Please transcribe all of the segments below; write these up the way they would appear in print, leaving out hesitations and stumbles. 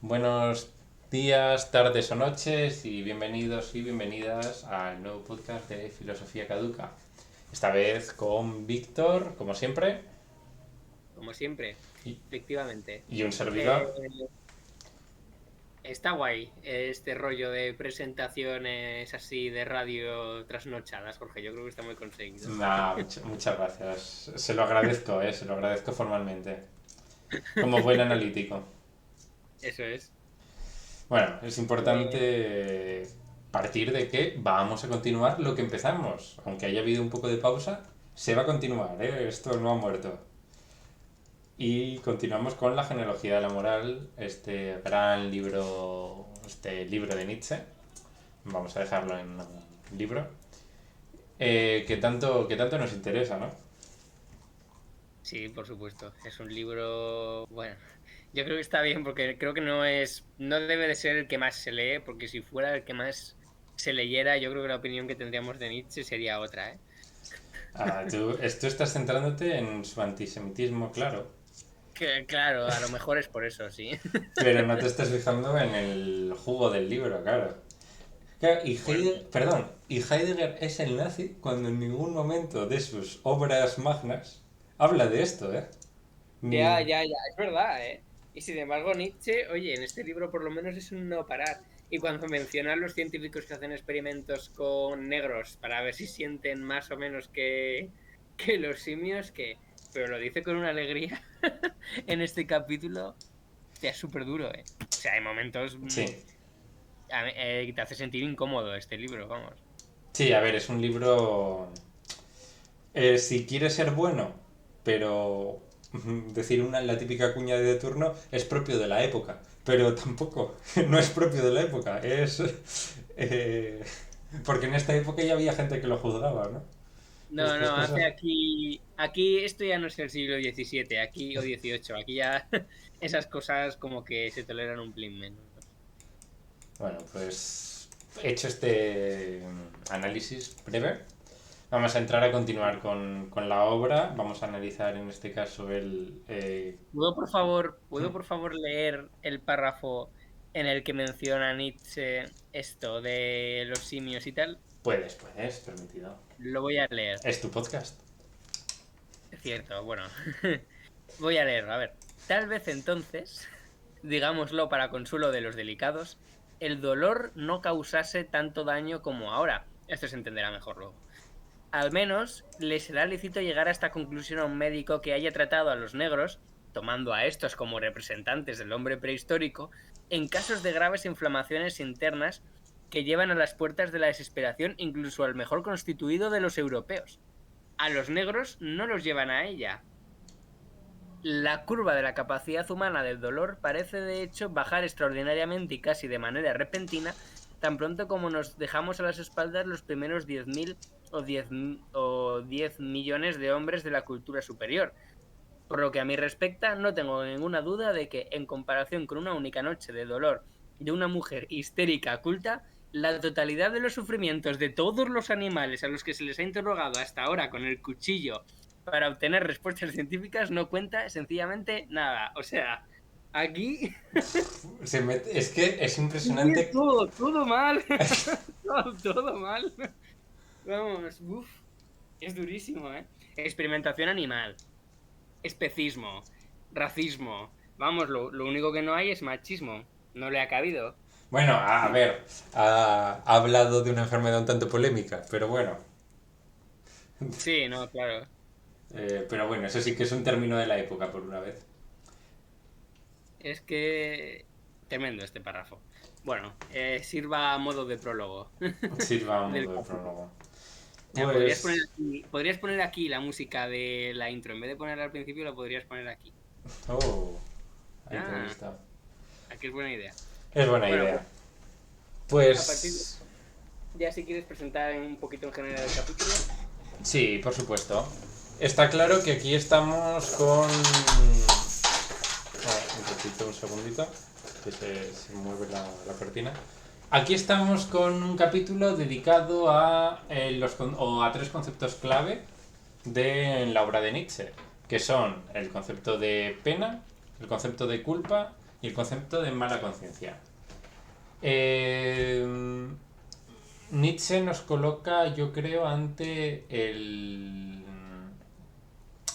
Buenos días, tardes o noches y bienvenidos y bienvenidas al nuevo podcast de Filosofía Caduca. Esta vez con Víctor, como siempre, Como siempre, y, efectivamente. y un Eh, servidor. Está guay este rollo de presentaciones así de radio trasnochadas, Jorge. Yo creo que está muy conseguido. Muchas gracias. Se lo agradezco formalmente. Como buen analítico. Eso es. Bueno, es Eh, importante partir de que vamos a continuar lo que empezamos. Aunque haya habido un poco de pausa, se va a continuar, ¿eh? Esto no ha muerto. Y continuamos con la genealogía de la moral, este libro de Nietzsche. Vamos a dejarlo en un libro. Que tanto nos interesa, ¿no? sí, por supuesto. Es un libro, bueno, yo creo que está bien porque creo que no debe de ser el que más se lee, porque si fuera el que más se leyera, yo creo que la opinión que tendríamos de Nietzsche sería otra, ¿eh? Tú estás centrándote en su antisemitismo, claro. Que, claro, a lo mejor es por eso, sí. Pero no te estás fijando en el jugo del libro, claro. Claro, Bueno, Y Heidegger es el nazi cuando en ningún momento de sus obras magnas habla de esto, ¿eh? ya, Ni, ya, ya, es verdad, ¿eh? Y sin embargo, Nietzsche, oye, en este libro por lo menos es un no parar. Y cuando menciona a los científicos que hacen experimentos con negros para ver si sienten más o menos que los simios, que... Pero lo dice con una alegría en este capítulo, te es súper duro, ¿eh? O sea, hay momentos sí, que te hace sentir incómodo este libro, vamos. sí, a ver, es un libro. Si quiere ser bueno, pero decir la típica cuña de turno es propio de la época. Pero tampoco, no es propio de la época. Eh, porque en esta época ya había gente que lo juzgaba, ¿no? No, Estas no, hace cosas. aquí esto ya no es el siglo XVII, aquí o XVIII, aquí ya esas cosas como que se toleran un plin menos. Bueno, pues hecho este análisis breve, vamos a entrar a continuar con la obra. Vamos a analizar en este caso ¿Puedo por favor leer el párrafo en el que menciona Nietzsche esto de los simios y tal? puedes, permitido. Lo voy a leer. Es tu podcast. Es cierto, bueno. Voy a leerlo, a ver. Tal vez entonces, digámoslo para consuelo de los delicados, el dolor no causase tanto daño como ahora. Esto se entenderá mejor luego. Al menos le será lícito llegar a esta conclusión a un médico que haya tratado a los negros, tomando a estos como representantes del hombre prehistórico, en casos de graves inflamaciones internas que llevan a las puertas de la desesperación incluso al mejor constituido de los europeos. A los negros no los llevan a ella. La curva de la capacidad humana del dolor parece de hecho bajar extraordinariamente y casi de manera repentina tan pronto como nos dejamos a las espaldas los primeros 10.000 o 10 millones de hombres de la cultura superior. Por lo que a mí respecta, no tengo ninguna duda de que, en comparación con una única noche de dolor de una mujer histérica culta, la totalidad de los sufrimientos de todos los animales a los que se les ha interrogado hasta ahora con el cuchillo para obtener respuestas científicas no cuenta sencillamente nada. O sea, aquí, Es que es aquí es impresionante. todo, todo mal. Todo mal. Vamos, uff, es durísimo, ¿eh? Experimentación animal, especismo, racismo. Vamos, lo único que no hay es machismo. No le ha cabido. Bueno, a ver, ha hablado de una enfermedad un tanto polémica, pero bueno. Sí, no, claro. Pero bueno, eso sí que es un término de la época por una vez. Es que... Tremendo este párrafo. Bueno, sirva a modo de prólogo Sirva a del modo de capítulo. prólogo. Ya, Pues. podrías poner aquí la música de la intro. En vez de ponerla al principio, la podrías poner aquí. Oh, ahí te he Ah, visto. aquí es buena idea. Es buena Bueno, idea. pues a partir de... Pues. Ya si quieres presentar un poquito en general el capítulo. Sí, por supuesto. Está claro que aquí estamos con. Un ratito, un segundito, que se mueve la cortina. Aquí estamos con un capítulo dedicado a tres conceptos clave de la obra de Nietzsche, que son el concepto de pena, el concepto de culpa y el concepto de mala conciencia. Eh, Nietzsche nos coloca, yo creo, ante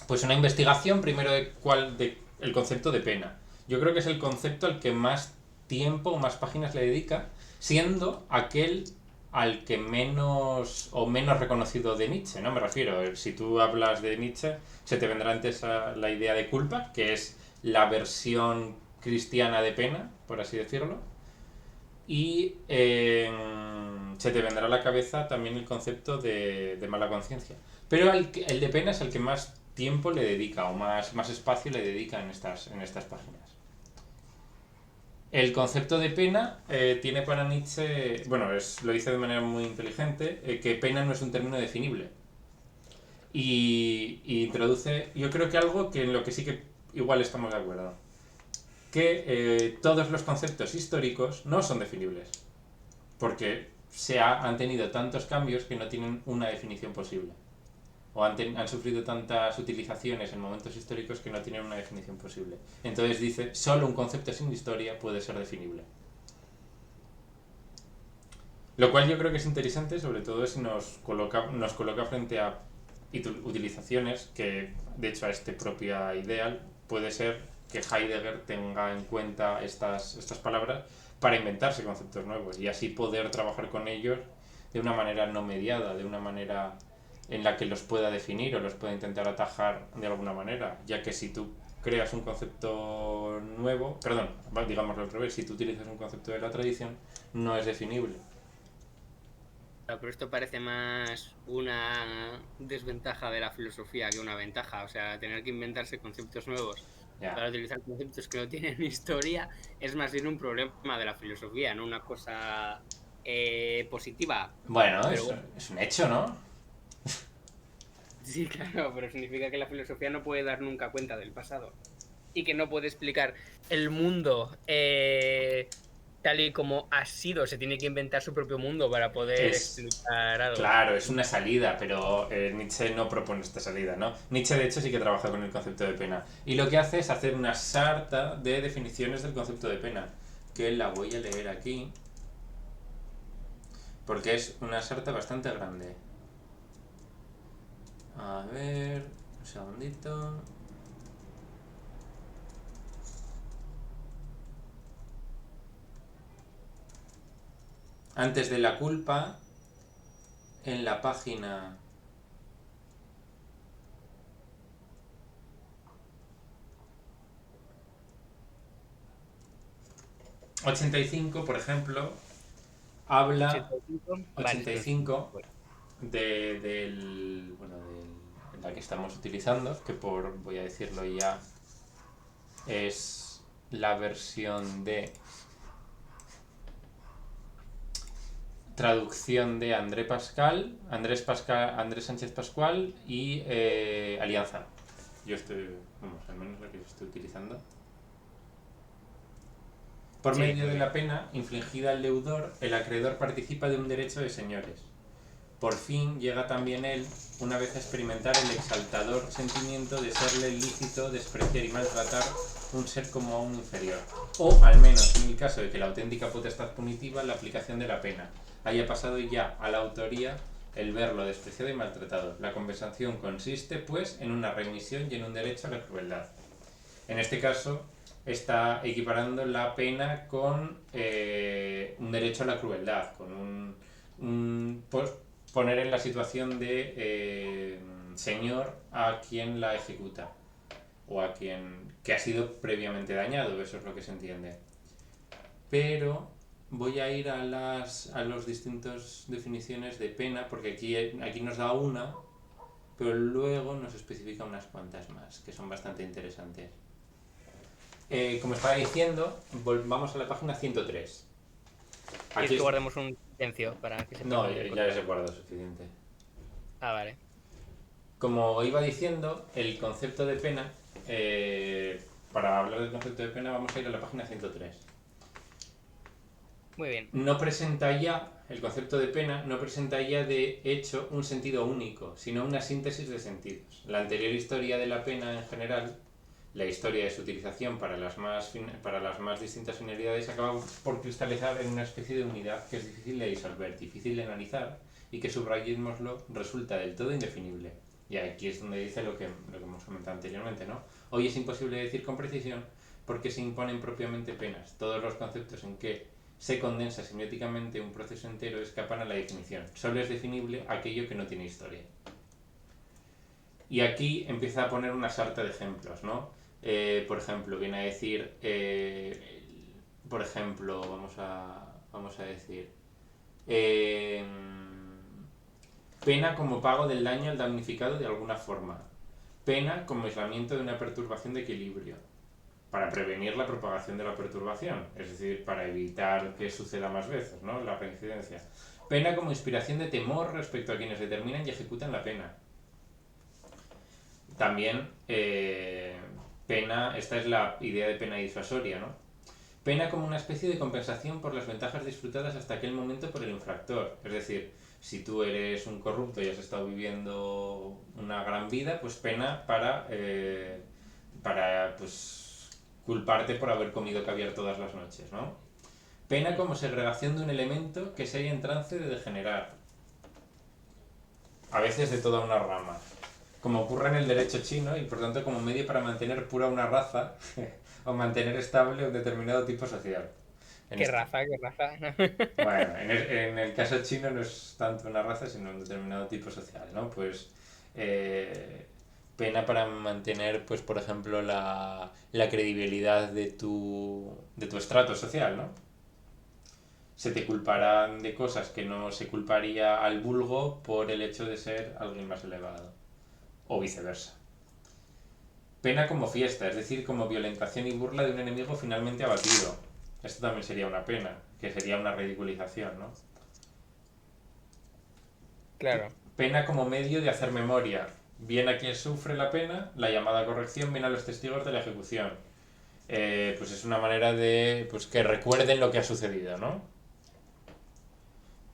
pues una investigación primero de el concepto de pena. Yo creo que es el concepto al que más tiempo, más páginas le dedica, siendo aquel al que menos o menos reconocido de Nietzsche, ¿no? Me refiero, si tú hablas de Nietzsche, se te vendrá antes la idea de culpa, que es la versión cristiana de pena, por así decirlo, y se te vendrá a la cabeza también el concepto de mala conciencia. Pero el de pena es el que más tiempo le dedica o más espacio le dedica en estas páginas. El concepto de pena tiene para Nietzsche, bueno, lo dice de manera muy inteligente, que pena no es un término definible. Y introduce, yo creo que algo que en lo que sí que igual estamos de acuerdo, que todos los conceptos históricos no son definibles, porque han tenido tantos cambios que no tienen una definición posible. O han sufrido tantas utilizaciones en momentos históricos que no tienen una definición posible. Entonces dice, solo un concepto sin historia puede ser definible. Lo cual yo creo que es interesante, sobre todo si nos coloca frente a utilizaciones que, de hecho, a este propia ideal puede ser que Heidegger tenga en cuenta estas palabras para inventarse conceptos nuevos y así poder trabajar con ellos de una manera no mediada, de una manera en la que los pueda definir o los pueda intentar atajar de alguna manera, ya que si tú creas un concepto nuevo, perdón, digámoslo al revés, si tú utilizas un concepto de la tradición, no es definible. Pero esto parece más una desventaja de la filosofía que una ventaja. O sea, tener que inventarse conceptos nuevos para utilizar conceptos que no tienen historia es más bien un problema de la filosofía, no una cosa positiva. Bueno, es un hecho, ¿no? Sí, claro, pero significa que la filosofía no puede dar nunca cuenta del pasado y que no puede explicar el mundo tal y como ha sido. Se tiene que inventar su propio mundo para poder explicar algo. Claro, es una salida, pero Nietzsche no propone esta salida, ¿no? Nietzsche, de hecho, sí que trabaja con el concepto de pena. Y lo que hace es hacer una sarta de definiciones del concepto de pena, que la voy a leer aquí, porque es una sarta bastante grande. A ver, un segundito. Antes de la culpa, en la página 85, por ejemplo, habla 85 de la que estamos utilizando, que voy a decirlo ya, es la versión de traducción de Andrés Sánchez Pascual y Alianza. Yo al menos la que estoy utilizando. Por medio de la pena infligida al deudor, el acreedor participa de un derecho de señores. Por fin llega también él, una vez a experimentar el exaltador sentimiento de serle lícito despreciar y maltratar un ser como a un inferior. O, al menos en el caso de que la auténtica potestad punitiva, la aplicación de la pena, haya pasado ya a la autoría el verlo despreciado y maltratado. La compensación consiste, pues, en una remisión y en un derecho a la crueldad. En este caso, está equiparando la pena con un derecho a la crueldad, con poner en la situación de señor a quien la ejecuta o a quien que ha sido previamente dañado, eso es lo que se entiende. Pero voy a ir a las distintas definiciones de pena, porque aquí nos da una, pero luego nos especifica unas cuantas más, que son bastante interesantes. Como estaba diciendo, vamos a la página 103. ¿Quieres que guardemos un silencio para que se No, ya les he guardado suficiente. Ah, vale. Como iba diciendo, el concepto de pena, para hablar del concepto de pena vamos a ir a la página 103. Muy bien. El concepto de pena no presenta ya de hecho un sentido único, sino una síntesis de sentidos. La anterior historia de la pena en general la historia de su utilización para para las más distintas finalidades acaba por cristalizar en una especie de unidad que es difícil de disolver, difícil de analizar y que, subrayémoslo, resulta del todo indefinible. Y aquí es donde dice lo que hemos comentado anteriormente, ¿no? Hoy es imposible decir con precisión porque se imponen propiamente penas. Todos los conceptos en que se condensa semióticamente un proceso entero escapan a la definición. Solo es definible aquello que no tiene historia. Y aquí empieza a poner una sarta de ejemplos, ¿no? Por ejemplo, viene a decir, por ejemplo, vamos a decir, eh, pena como pago del daño al damnificado de alguna forma, pena como aislamiento de una perturbación de equilibrio, para prevenir la propagación de la perturbación, es decir, para evitar que suceda más veces, ¿no? La reincidencia. Pena como inspiración de temor respecto a quienes determinan y ejecutan la pena. También, pena, esta es la idea de pena disuasoria, ¿no? Pena como una especie de compensación por las ventajas disfrutadas hasta aquel momento por el infractor. Es decir, si tú eres un corrupto y has estado viviendo una gran vida, pues pena para pues, culparte por haber comido caviar todas las noches, ¿no? Pena como segregación de un elemento que se halla en trance de degenerar. A veces de toda una rama. Como ocurre en el derecho chino y por tanto como medio para mantener pura una raza o mantener estable un determinado tipo social. En ¿Qué este, raza? ¿Qué raza? bueno, en el caso chino no es tanto una raza sino un determinado tipo social, ¿no? Pues pena para mantener, pues por ejemplo, la credibilidad de tu estrato social, ¿no? Se te culparán de cosas que no se culparía al vulgo por el hecho de ser alguien más elevado, o viceversa. Pena como fiesta, es decir, como violentación y burla de un enemigo finalmente abatido. Esto también sería una pena, que sería una ridiculización, ¿no? Claro. Pena como medio de hacer memoria, bien a quien sufre la pena, la llamada corrección, bien a los testigos de la ejecución. Pues es una manera de pues que recuerden lo que ha sucedido, ¿no?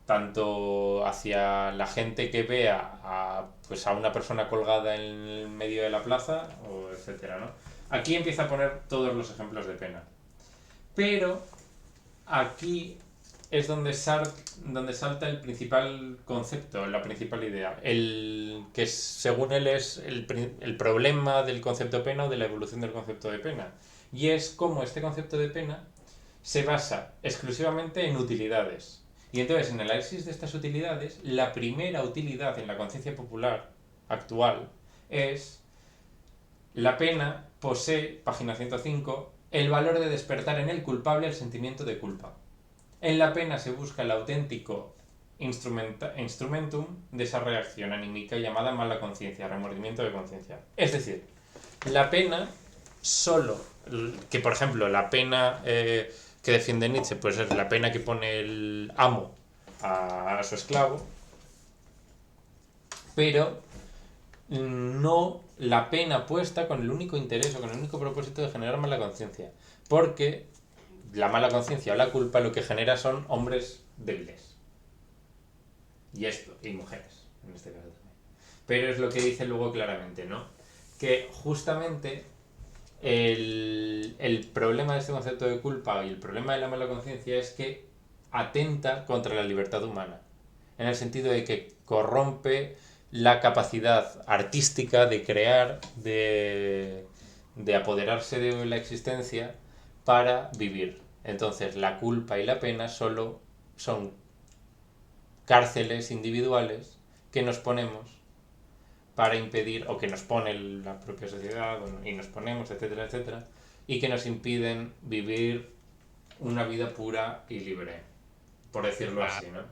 Tanto hacia la gente que vea pues a una persona colgada en el medio de la plaza, o etcétera, ¿no? Aquí empieza a poner todos los ejemplos de pena. Pero aquí es donde salta el principal concepto, la principal idea, el que según él es el problema del concepto pena o de la evolución del concepto de pena. Y es cómo este concepto de pena se basa exclusivamente en utilidades. Y entonces, en el análisis de estas utilidades, la primera utilidad en la conciencia popular actual es la pena posee, página 105, el valor de despertar en el culpable el sentimiento de culpa. En la pena se busca el auténtico instrumentum de esa reacción anímica llamada mala conciencia, remordimiento de conciencia. Es decir, la pena solo, que por ejemplo la pena que defiende Nietzsche, pues es la pena que pone el amo a su esclavo, pero no la pena puesta con el único interés o con el único propósito de generar mala conciencia. Porque la mala conciencia o la culpa lo que genera son hombres débiles. Y mujeres, en este caso también. Pero es lo que dice luego claramente, ¿no? Que justamente el problema de este concepto de culpa y el problema de la mala conciencia es que atenta contra la libertad humana. En el sentido de que corrompe la capacidad artística de crear, de apoderarse de la existencia para vivir. Entonces la culpa y la pena solo son cárceles individuales que nos ponemos para impedir, o que nos pone la propia sociedad y nos ponemos, etcétera, etcétera, y que nos impiden vivir una vida pura y libre, por decirlo Va. así, ¿no?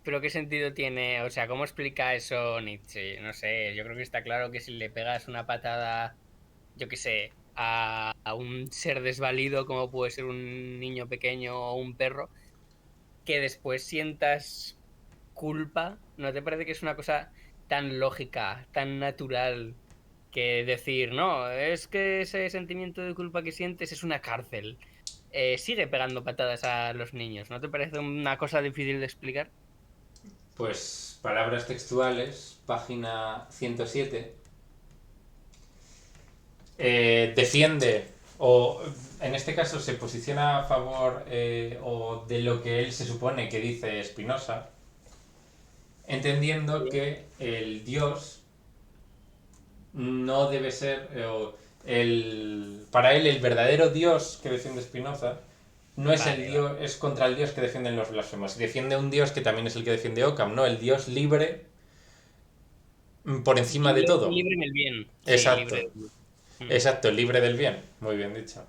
Pero ¿qué sentido tiene? O sea, ¿cómo explica eso Nietzsche? No sé, yo creo que está claro que si le pegas una patada, yo qué sé, a un ser desvalido como puede ser un niño pequeño o un perro, que después sientas culpa, ¿no te parece que es una cosa tan lógica, tan natural, que decir, no, es que ese sentimiento de culpa que sientes es una cárcel? Sigue pegando patadas a los niños, ¿no te parece una cosa difícil de explicar? Pues palabras textuales, página 107. defiende, o en este caso se posiciona a favor o de lo que él se supone que dice Spinoza, entendiendo Sí. que el Dios no debe ser, para él el verdadero Dios que defiende Spinoza no es el Vale, vale. Dios, es contra el Dios que defienden los blasfemos. Y defiende un Dios que también es el que defiende Occam, ¿no? El Dios libre por encima de todo. Libre en el bien. Sí, libre Exacto, del bien. Mm. exacto, libre del bien. Muy bien dicho.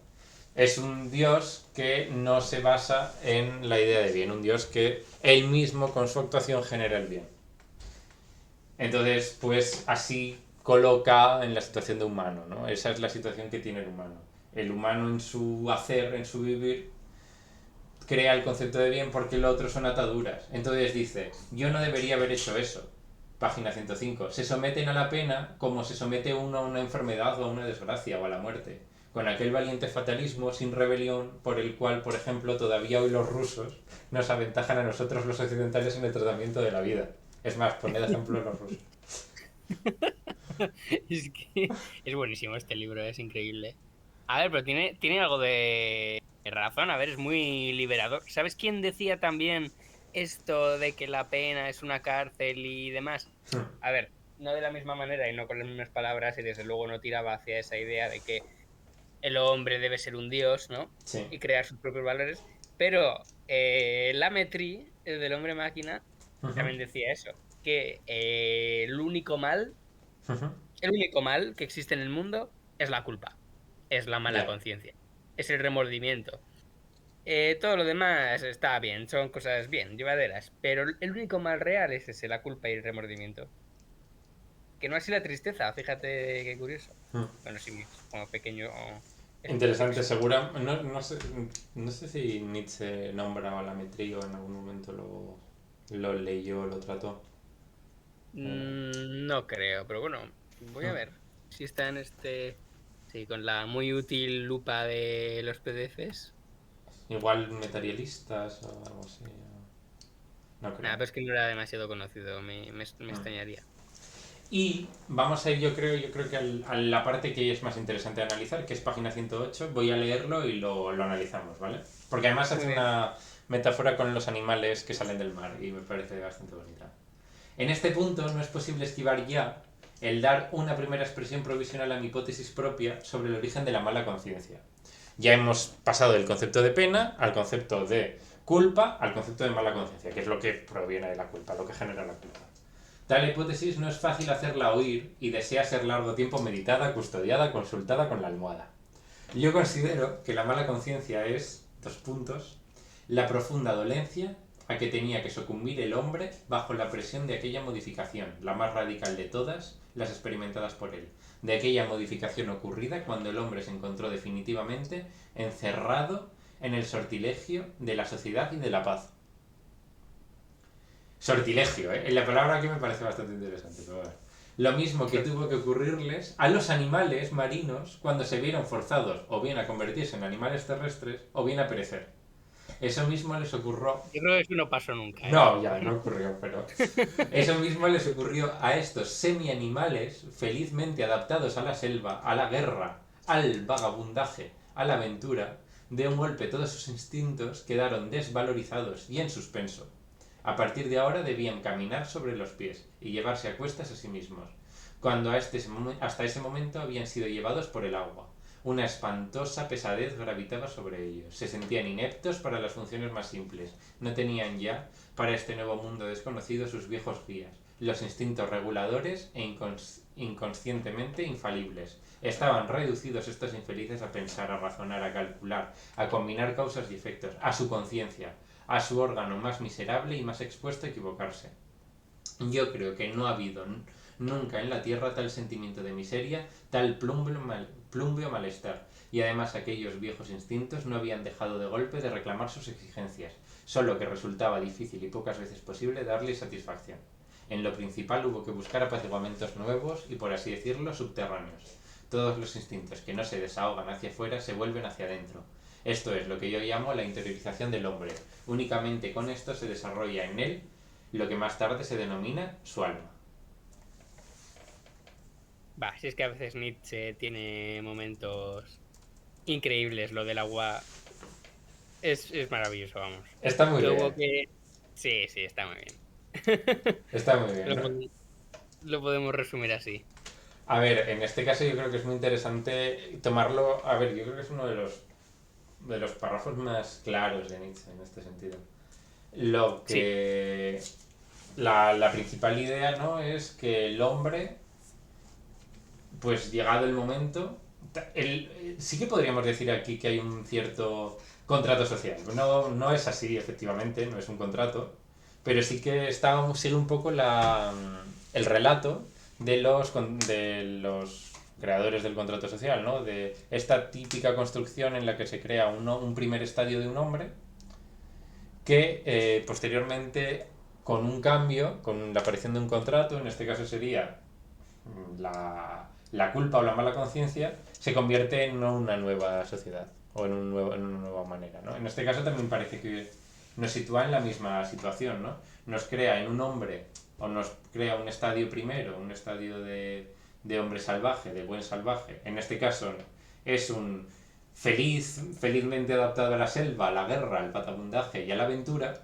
Es un Dios que no se basa en la idea de bien, un Dios que él mismo con su actuación genera el bien. Entonces, pues así coloca en la situación de humano, ¿no? Esa es la situación que tiene el humano. El humano en su hacer, en su vivir, crea el concepto de bien porque lo otro son ataduras. Entonces dice, yo no debería haber hecho eso. Página 105. Se someten a la pena como se somete uno a una enfermedad o a una desgracia o a la muerte. Con aquel valiente fatalismo sin rebelión por el cual, por ejemplo, todavía hoy los rusos nos aventajan a nosotros los occidentales en el tratamiento de la vida. Es más, poned ejemplo los rusos. Es que es buenísimo este libro, es increíble. A ver, pero tiene algo de razón, a ver, es muy liberador. ¿Sabes quién decía también esto de que la pena es una cárcel y demás? A ver, no de la misma manera y no con las mismas palabras y desde luego no tiraba hacia esa idea de que el hombre debe ser un dios, ¿no? Sí. Y crear sus propios valores, pero Lametri, el del hombre máquina, también decía eso, que el único mal que existe en el mundo es la culpa, es la mala Ya. conciencia, es el remordimiento. Todo lo demás está bien, son cosas bien, llevaderas, pero el único mal real es ese, la culpa y el remordimiento. Que no así la tristeza, fíjate qué curioso. Bueno, sí, como pequeño ejemplo, yo qué Interesante, sé. segura. No, no sé si Nietzsche nombra a la metría o en algún momento lo leyó, lo trató. No creo, pero bueno, voy a ver si está en este... Sí, con la muy útil lupa de los PDFs. Igual materialistas o algo así. No creo. Nada, pero es que no era demasiado conocido, me extrañaría. Y vamos a ir, yo creo que a la parte que es más interesante de analizar, que es página 108. Voy a leerlo y lo analizamos, ¿vale? Porque además Muy hace bien. una metáfora con los animales que salen del mar y me parece bastante bonita. En este punto no es posible esquivar ya el dar una primera expresión provisional a mi hipótesis propia sobre el origen de la mala conciencia. Ya hemos pasado del concepto de pena al concepto de culpa al concepto de mala conciencia, que es lo que proviene de la culpa, lo que genera la culpa. Tal hipótesis no es fácil hacerla oír y desea ser largo tiempo meditada, custodiada, consultada con la almohada. Yo considero que la mala conciencia es, dos puntos, la profunda dolencia a que tenía que sucumbir el hombre bajo la presión de aquella modificación, la más radical de todas las experimentadas por él, de aquella modificación ocurrida cuando el hombre se encontró definitivamente encerrado en el sortilegio de la sociedad y de la paz. Sortilegio, ¿eh? La palabra aquí me parece bastante interesante, pero bueno. Lo mismo que tuvo que ocurrirles a los animales marinos cuando se vieron forzados o bien a convertirse en animales terrestres o bien a perecer. Eso mismo les ocurrió. Yo creo que eso no pasó nunca, ¿eh? No, ya no ocurrió, pero eso mismo les ocurrió a estos semi-animales felizmente adaptados a la selva, a la guerra, al vagabundaje, a la aventura. De un golpe todos sus instintos quedaron desvalorizados y en suspenso. A partir de ahora debían caminar sobre los pies y llevarse a cuestas a sí mismos, cuando hasta ese momento habían sido llevados por el agua. Una espantosa pesadez gravitaba sobre ellos. Se sentían ineptos para las funciones más simples. No tenían ya, para este nuevo mundo desconocido, sus viejos guías, los instintos reguladores e inconscientemente infalibles. Estaban reducidos estos infelices a pensar, a razonar, a calcular, a combinar causas y efectos, a su conciencia, a su órgano más miserable y más expuesto a equivocarse. Yo creo que no ha habido nunca en la Tierra tal sentimiento de miseria, tal plumbeo malestar. Y además aquellos viejos instintos no habían dejado de golpe de reclamar sus exigencias, solo que resultaba difícil y pocas veces posible darles satisfacción. En lo principal hubo que buscar apaciguamientos nuevos y, por así decirlo, subterráneos. Todos los instintos que no se desahogan hacia afuera se vuelven hacia adentro. Esto es lo que yo llamo la interiorización del hombre. Únicamente con esto se desarrolla en él lo que más tarde se denomina su alma. Va, si es que a veces Nietzsche tiene momentos increíbles, lo del agua es maravilloso, vamos. Está muy Que bien, hubo que... Sí, sí, está muy bien. está muy bien, Lo, ¿no? lo podemos resumir así. A ver, en este caso yo creo que es muy interesante tomarlo. A ver, yo creo que es uno de los párrafos más claros de Nietzsche en este sentido. Lo Sí, que. La principal idea, ¿no? Es que el hombre, pues llegado el momento. Sí que podríamos decir aquí que hay un cierto contrato social. No, no es así, efectivamente, no es un contrato. Pero sí que sigue un poco el relato de los creadores del contrato social, ¿no? De esta típica construcción en la que se crea un primer estadio de un hombre que posteriormente, con un cambio, con la aparición de un contrato, en este caso sería la culpa o la mala conciencia, se convierte en una nueva sociedad o en una nueva manera, ¿no? En este caso también parece que nos sitúa en la misma situación, ¿no? Nos crea en un hombre o nos crea un estadio primero, un estadio de hombre salvaje, de buen salvaje. En este caso es un felizmente adaptado a la selva, a la guerra, al patabundaje y a la aventura,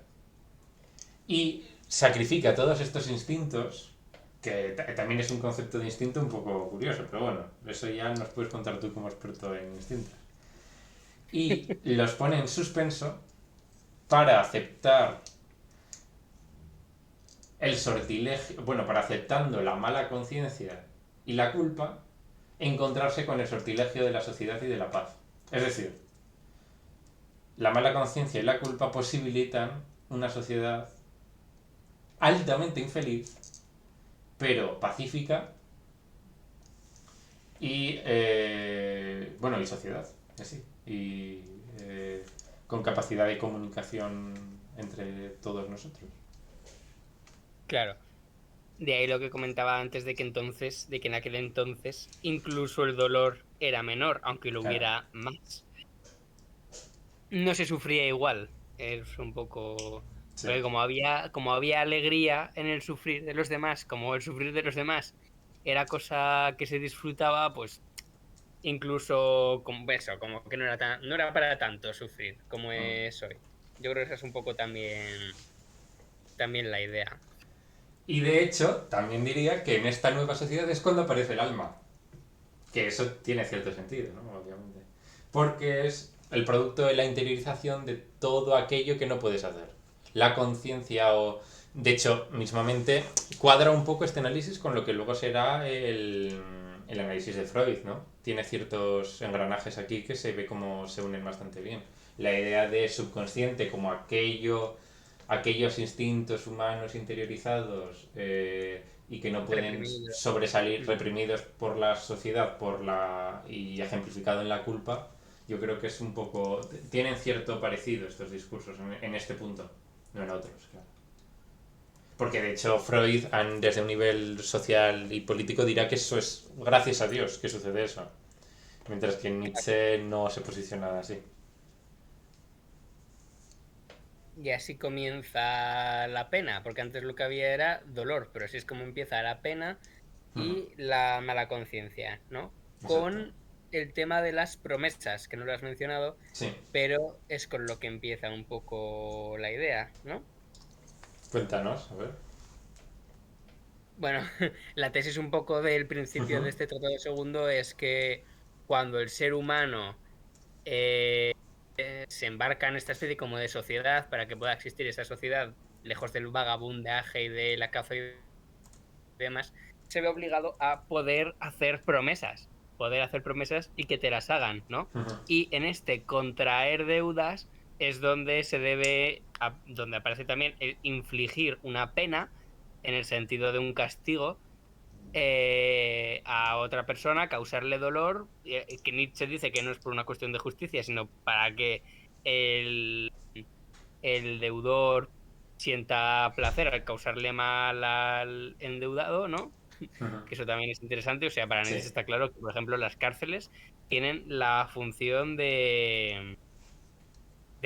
y sacrifica todos estos instintos, que también es un concepto de instinto un poco curioso, pero bueno, eso ya nos puedes contar tú como experto en instintos. Y los pone en suspenso para aceptar el sortilegio, bueno, para aceptando la mala conciencia y la culpa, encontrarse con el sortilegio de la sociedad y de la paz. Es decir, la mala conciencia y la culpa posibilitan una sociedad altamente infeliz, pero pacífica y, bueno, y sociedad, así. Y con capacidad de comunicación entre todos nosotros. claro. De ahí lo que comentaba antes de que entonces, de que en aquel entonces incluso el dolor era menor, aunque lo Claro. hubiera más. No se sufría igual. Es un poco. Sí. Porque como había alegría en el sufrir de los demás, como el sufrir de los demás era cosa que se disfrutaba, pues incluso como eso, como que no era para tanto sufrir como Mm. es hoy. Yo creo que esa es un poco también la idea. Y de hecho, también diría que en esta nueva sociedad es cuando aparece el alma. Que eso tiene cierto sentido, ¿no? Obviamente. Porque es el producto de la interiorización de todo aquello que no puedes hacer. La conciencia o... De hecho, mismamente cuadra un poco este análisis con lo que luego será el análisis de Freud, ¿no? Tiene ciertos engranajes aquí que se ve como se unen bastante bien. La idea de subconsciente como aquellos instintos humanos interiorizados y que no pueden Reprimido. sobresalir Mm. reprimidos por la sociedad y ejemplificado en la culpa, yo creo que es un poco... Tienen cierto parecido estos discursos en este punto, no en otros, claro. Porque de hecho Freud, desde un nivel social y político, dirá que eso es gracias a Dios que sucede eso. Mientras que Nietzsche no se posiciona así. Y así comienza la pena, porque antes lo que había era dolor, pero así es como empieza la pena Ujú. y la mala conciencia, ¿no? Exacto. Con el tema de las promesas, que no lo has mencionado, Sí. pero es con lo que empieza un poco la idea, ¿no? Cuéntanos, a ver. Bueno, la tesis un poco del principio de Ujú. este tratado segundo es que cuando el ser humano se embarca en esta especie como de sociedad, para que pueda existir esa sociedad, lejos del vagabundaje y de la caza y demás, se ve obligado a poder hacer promesas y que te las hagan, ¿no? Ujú. Y en este contraer deudas es donde donde aparece también el infligir una pena en el sentido de un castigo a otra persona, causarle dolor, que Nietzsche dice que no es por una cuestión de justicia, sino para que el, el deudor sienta placer al causarle mal al endeudado, ¿no? Ujú. Que eso también es interesante. O sea, para Sí, Nietzsche está claro que, por ejemplo, las cárceles tienen la función de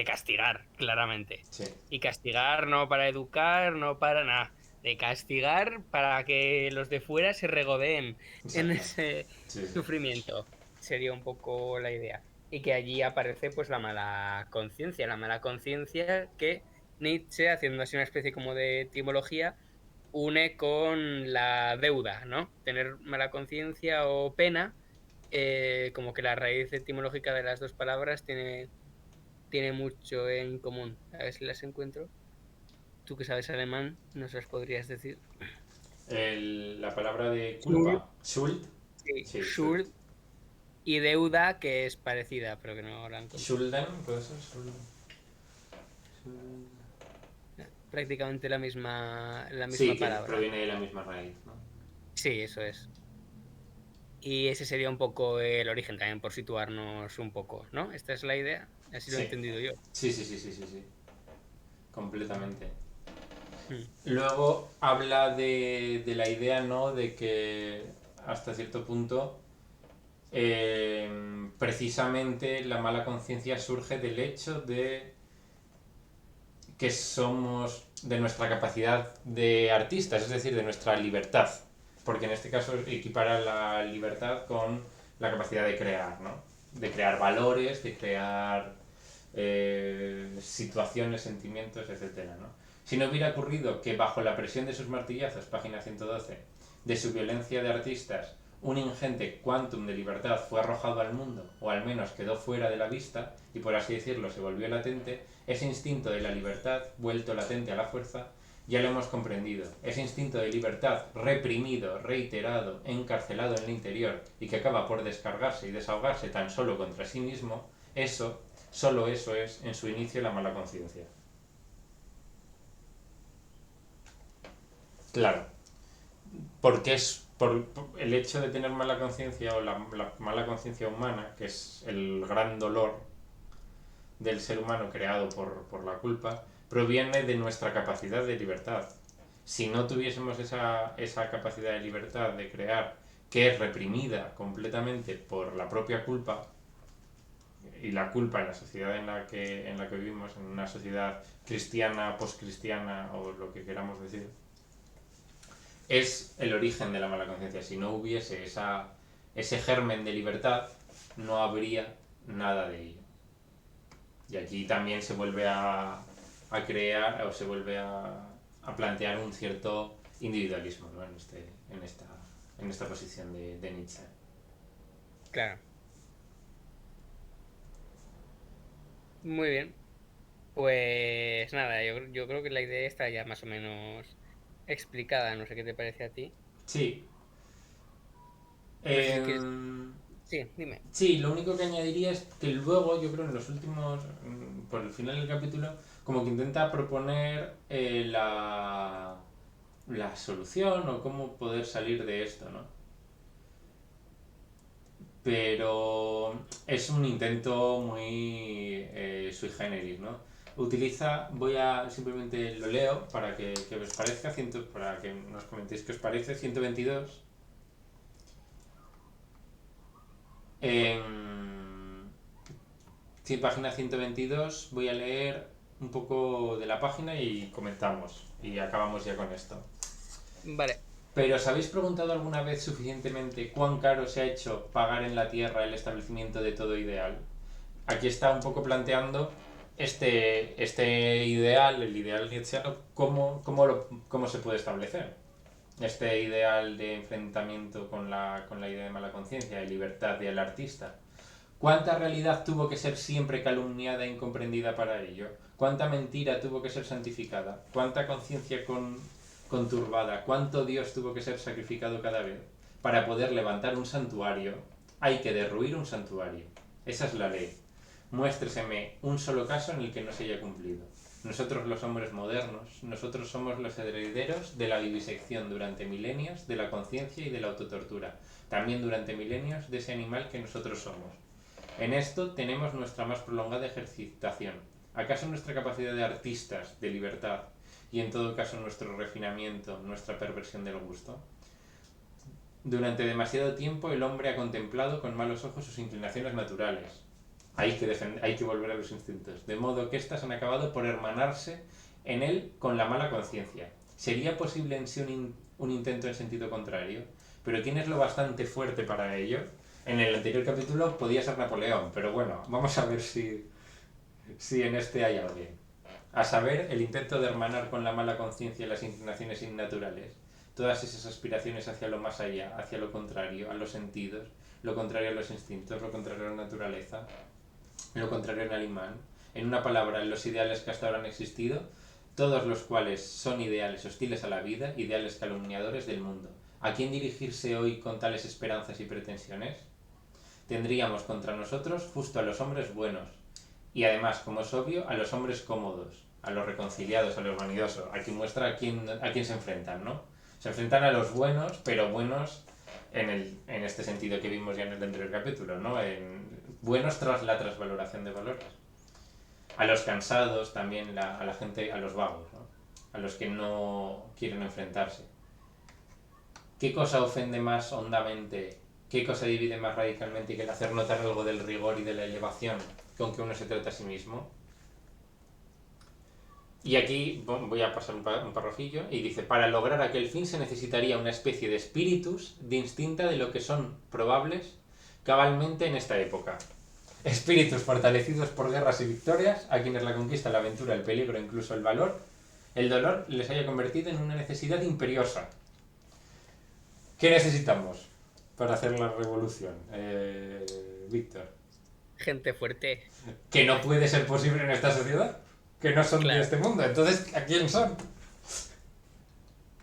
castigar, claramente. sí. Y castigar no para educar, no para nada. de castigar para que los de fuera se regodeen en Exacto. ese Sí, sí. sufrimiento. Sería un poco la idea. Y que allí aparece pues la mala conciencia que Nietzsche, haciendo así una especie como de etimología, une con la deuda, ¿no? Tener mala conciencia o pena, como que la raíz etimológica de las dos palabras tiene mucho en común. A ver si las encuentro. Tú que sabes alemán, nos las podrías decir. La palabra de Schuld, culpa, Schuld. sí, Sí, Schuld. Schuld, y deuda, que es parecida, pero que no la encuentro. Schulden, ¿puede ser? Schulden. Prácticamente la misma Sí, que palabra. proviene de la misma raíz, ¿no? Sí, eso es. Y ese sería un poco el origen también, por situarnos un poco, ¿no? Esta es la idea, así lo he Sí. entendido yo. Sí, sí, sí, sí, sí, sí. Completamente. Mm. Luego habla de la idea, ¿no? De que hasta cierto punto precisamente la mala conciencia surge del hecho de que somos de nuestra capacidad de artistas, es decir, de nuestra libertad. Porque en este caso equipara la libertad con la capacidad de crear, ¿no? De crear valores, de crear situaciones, sentimientos, etcétera, ¿no? Si no hubiera ocurrido que bajo la presión de sus martillazos, página 112, de su violencia de artistas, un ingente quantum de libertad fue arrojado al mundo, o al menos quedó fuera de la vista, y por así decirlo se volvió latente, ese instinto de la libertad, vuelto latente a la fuerza, ya lo hemos comprendido. Ese instinto de libertad reprimido, reiterado, encarcelado en el interior y que acaba por descargarse y desahogarse tan solo contra sí mismo, eso, solo eso es en su inicio la mala conciencia. Claro, porque es por el hecho de tener mala conciencia o la mala conciencia humana, que es el gran dolor del ser humano creado por la culpa, proviene de nuestra capacidad de libertad. Si no tuviésemos esa capacidad de libertad de crear, que es reprimida completamente por la propia culpa, y la culpa en la sociedad en la que vivimos, en una sociedad cristiana, postcristiana o lo que queramos decir, es el origen de la mala conciencia. Si no hubiese ese germen de libertad, no habría nada de ello. Y aquí también se vuelve a crear o se vuelve a plantear un cierto individualismo, ¿no? en esta posición de Nietzsche. Claro, muy bien. Pues nada, yo creo que la idea está ya más o menos explicada. No sé qué te parece a ti. Sí. No sé si quieres. Eh, Sí, dime. sí, lo único que añadiría es que luego, yo creo, en los últimos, por el final del capítulo, como que intenta proponer la solución o cómo poder salir de esto, ¿no? Pero es un intento muy sui generis, ¿no? Simplemente lo leo para que os parezca, para que nos comentéis qué os parece, 122. En sí, página 122 voy a leer un poco de la página y comentamos y acabamos ya con esto. Vale. Pero ¿os habéis preguntado alguna vez suficientemente cuán caro se ha hecho pagar en la Tierra el establecimiento de todo ideal? Aquí está un poco planteando este ideal, el ideal nietzscheano, cómo se puede establecer. Este ideal de enfrentamiento con la idea de mala conciencia, de libertad del artista. ¿Cuánta realidad tuvo que ser siempre calumniada e incomprendida para ello? ¿Cuánta mentira tuvo que ser santificada? ¿Cuánta conciencia conturbada? ¿Cuánto Dios tuvo que ser sacrificado cada vez? Para poder levantar un santuario, hay que derruir un santuario. Esa es la ley. Muéstreseme un solo caso en el que no se haya cumplido. Nosotros los hombres modernos, nosotros somos los herederos de la vivisección durante milenios de la conciencia y de la autotortura, también durante milenios de ese animal que nosotros somos. En esto tenemos nuestra más prolongada ejercitación. ¿Acaso nuestra capacidad de artistas, de libertad, y en todo caso nuestro refinamiento, nuestra perversión del gusto? Durante demasiado tiempo el hombre ha contemplado con malos ojos sus inclinaciones naturales. Hay que volver a los instintos, de modo que éstas han acabado por hermanarse en él con la mala conciencia. ¿Sería posible en sí un intento en sentido contrario? Pero tienes lo bastante fuerte para ello. En el anterior capítulo podía ser Napoleón, pero bueno, vamos a ver si en este hay alguien. A saber, el intento de hermanar con la mala conciencia y las inclinaciones innaturales, todas esas aspiraciones hacia lo más allá, hacia lo contrario, a los sentidos, lo contrario a los instintos, lo contrario a la naturaleza, lo contrario al animal, en una palabra, en los ideales que hasta ahora han existido, todos los cuales son ideales hostiles a la vida, ideales calumniadores del mundo. ¿A quién dirigirse hoy con tales esperanzas y pretensiones? Tendríamos contra nosotros justo a los hombres buenos, y además, como es obvio, a los hombres cómodos, a los reconciliados, a los vanidosos. Aquí muestra a quién se enfrentan, ¿no? Se enfrentan a los buenos, pero buenos en este sentido que vimos ya en el anterior capítulo, ¿no? Buenos tras la transvaloración de valores. A los cansados también, a la gente, a los vagos, ¿no? A los que no quieren enfrentarse. ¿Qué cosa ofende más hondamente? ¿Qué cosa divide más radicalmente que el hacer notar algo del rigor y de la elevación con que uno se trata a sí mismo? Y aquí voy a pasar un parrafillo y dice, para lograr aquel fin se necesitaría una especie de espíritus distinta de lo que son probables cabalmente en esta época. Espíritus fortalecidos por guerras y victorias, a quienes la conquista, la aventura, el peligro, incluso el dolor les haya convertido en una necesidad imperiosa. ¿Qué necesitamos para hacer la revolución, Víctor? Gente fuerte. Que no puede ser posible en esta sociedad, que no son de este mundo. Entonces, ¿a quién son?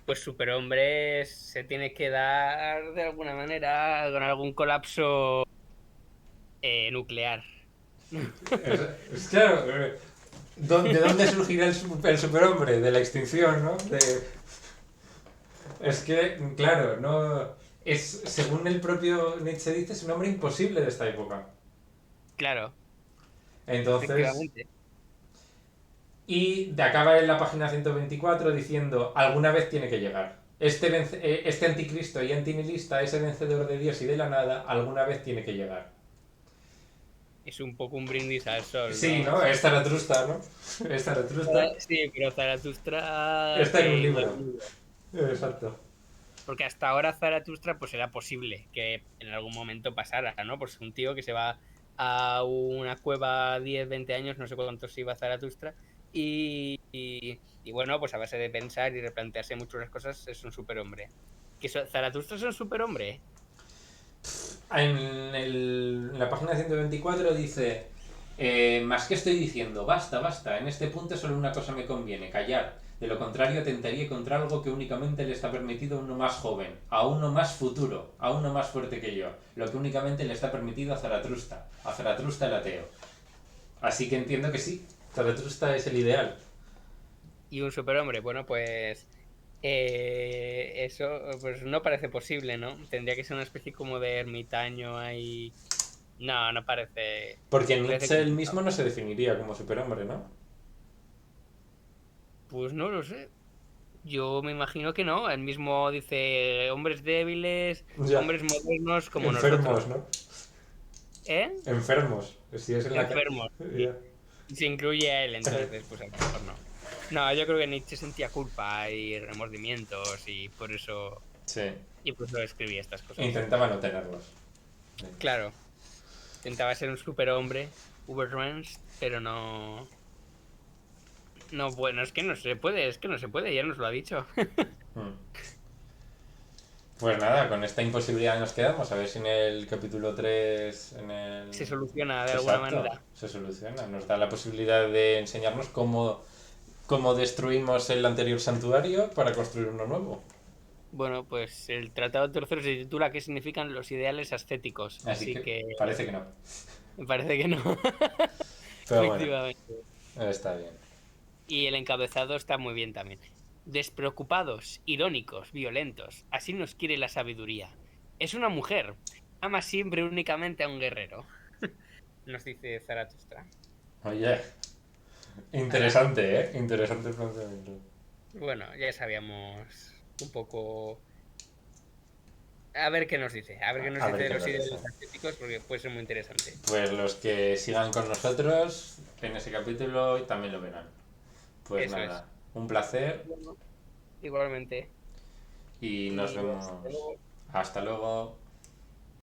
Pues superhombre se tiene que dar de alguna manera con algún colapso nuclear. Claro, ¿de dónde surgirá el superhombre? De la extinción, ¿no? Es que, claro, no es, según el propio Nietzsche dice, es un hombre imposible de esta época. Claro, Entonces, efectivamente. y acaba en la página 124 diciendo, alguna vez tiene que llegar. Este anticristo y antinihilista, ese vencedor de Dios y de la nada, alguna vez tiene que llegar. Es un poco un brindis al sol, Sí, ¿no? ¿no? Es Zaratustra, ¿no? Es Zaratustra. Sí, pero Zaratustra Está en un igual. libro. Exacto. Porque hasta ahora Zaratustra pues era posible que en algún momento pasara, ¿no? Pues un tío que se va a una cueva 10, 20 años, no sé cuántos iba Zaratustra, y bueno, pues a base de pensar y replantearse muchas cosas es un superhombre. ¿Que Zaratustra es un superhombre? En la página 124 dice, más que estoy diciendo, basta, basta, en este punto solo una cosa me conviene, callar. De lo contrario atentaría contra algo que únicamente le está permitido a uno más joven, a uno más futuro, a uno más fuerte que yo, lo que únicamente le está permitido a Zaratustra el ateo. Así que entiendo que sí, Zaratustra es el ideal. Y un superhombre, bueno, pues eso pues no parece posible, ¿no? Tendría que ser una especie como de ermitaño ahí. No, no parece. Porque Parece Nietzsche él complicado. mismo no se definiría como superhombre, ¿no? Pues no lo sé. Yo me imagino que no. Él mismo dice hombres débiles, Ya, hombres modernos como nosotros. enfermos, ¿no? ¿Eh? Enfermos. Si es en la Enfermos. ya. Y se incluye a él, entonces, pues a lo mejor no. No, yo creo que Nietzsche sentía culpa y remordimientos Sí. y por eso escribía estas cosas. Intentaba no tenerlos. Sí. Claro, intentaba ser un superhombre, Ubermensch, pero no. No, bueno, es que no se puede, es que no se puede, ya nos lo ha dicho. Mm. Pues nada, con esta imposibilidad nos quedamos. A ver si en el capítulo 3 en el... Se soluciona de alguna Exacto, manera. se soluciona. Nos da la posibilidad de enseñarnos cómo destruimos el anterior santuario para construir uno nuevo. Bueno, pues el Tratado Tercero se titula ¿Qué significan los ideales ascéticos? Así Así que que parece que no. me parece que no. Pero bueno, Efectivamente. está bien. Y el encabezado está muy bien también. Despreocupados, irónicos, violentos. Así nos quiere la sabiduría. Es una mujer. Ama siempre únicamente a un guerrero. Nos dice Zaratustra. Oye, interesante, ¿eh? Interesante el planteamiento. Bueno, ya sabíamos un poco. A ver qué nos dice. A ver qué nos A dice ver de qué los nos dice. ideales artísticos porque puede ser muy interesante. Pues los que sigan con nosotros en ese capítulo también lo verán. Pues Eso es. nada, un placer. Igualmente. Y nos Y vemos. hasta luego. Hasta luego.